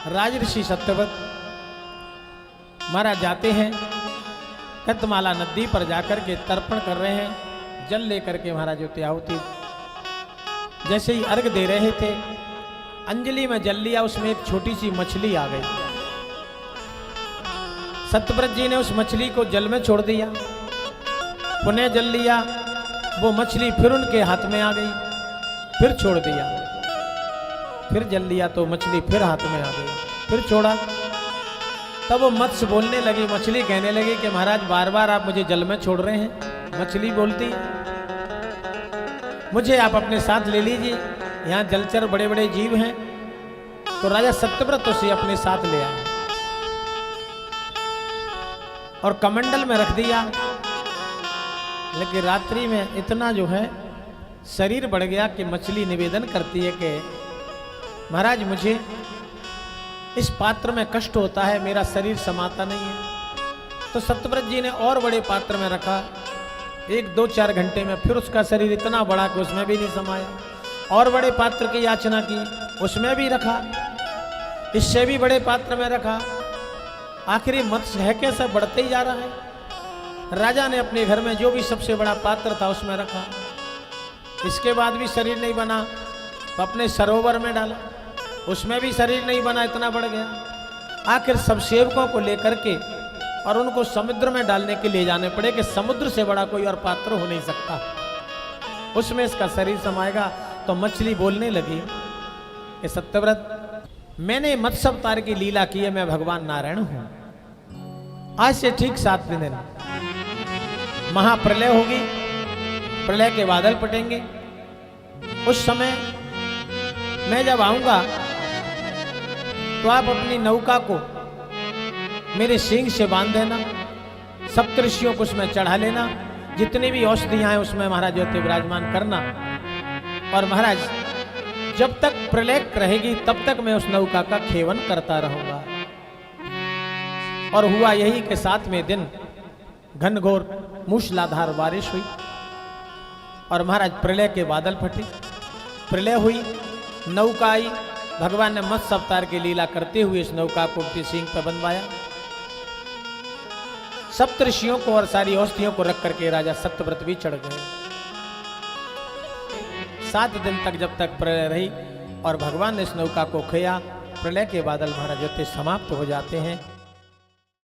राजऋषि सत्यव्रत महाराज जाते हैं, कतमाला नदी पर जाकर के तर्पण कर रहे हैं, जल लेकर के महाराज आहुति जैसे ही अर्घ दे रहे थे, अंजलि में जल लिया, उसमें एक छोटी सी मछली आ गई। सत्यव्रत जी ने उस मछली को जल में छोड़ दिया, पुनः जल लिया, वो मछली फिर उनके हाथ में आ गई, फिर छोड़ दिया, फिर जल लिया तो मछली फिर हाथ में आ गई, फिर छोड़ा। तब वो मत्स्य बोलने लगी, मछली कहने लगी कि महाराज बार बार आप मुझे जल में छोड़ रहे हैं। मछली बोलती मुझे आप अपने साथ ले लीजिए, यहाँ जलचर बड़े बड़े जीव हैं। तो राजा सत्यव्रत उसे अपने साथ ले आए और कमंडल में रख दिया। लेकिन रात्रि में इतना जो है शरीर बढ़ गया कि मछली निवेदन करती है कि महाराज मुझे इस पात्र में कष्ट होता है, मेरा शरीर समाता नहीं है। तो सत्यव्रत जी ने और बड़े पात्र में रखा, 1-2-4 घंटे में फिर उसका शरीर इतना बड़ा कि उसमें भी नहीं समाया। और बड़े पात्र की याचना की, उसमें भी रखा, इससे भी बड़े पात्र में रखा। आखिरी मत्स्य है कैसा बढ़ते ही जा रहा है। राजा ने अपने घर में जो भी सबसे बड़ा पात्र था उसमें रखा, इसके बाद भी शरीर नहीं बना तो अपने सरोवर में डाला, उसमें भी शरीर नहीं बना, इतना बढ़ गया। आखिर सब सेवकों को लेकर के और उनको समुद्र में डालने के लिए जाने पड़े कि समुद्र से बड़ा कोई और पात्र हो नहीं सकता, उसमें इसका शरीर समाएगा। तो मछली बोलने लगी कि सत्यव्रत मैंने मत्स्य अवतार की लीला की है, मैं भगवान नारायण हूं। आज से ठीक 7 दिन महाप्रलय होगी, प्रलय के बादल फटेंगे। उस समय मैं जब आऊंगा तो आप अपनी नौका को मेरे सींग से बांध देना, सप्तऋषियों को उसमें चढ़ा लेना, जितनी भी औषधियां हैं उसमें महाराज ज्योति विराजमान करना। और महाराज जब तक प्रलय रहेगी तब तक मैं उस नौका का खेवन करता रहूंगा। और हुआ यही कि 7वें दिन घनघोर मूसलाधार बारिश हुई और महाराज प्रलय के बादल फटे, प्रलय हुई, नौका आई। भगवान ने मत्स्य अवतार की लीला करते हुए इस नौका को उनके सींग पर बंधवाया। सप्तऋषियों को और सारी औषधियों को रख करके राजा सत्यव्रत भी चढ़ गए। 7 दिन तक जब तक प्रलय रही और भगवान ने इस नौका को खेया, प्रलय के बादल महाराज समाप्त हो जाते हैं।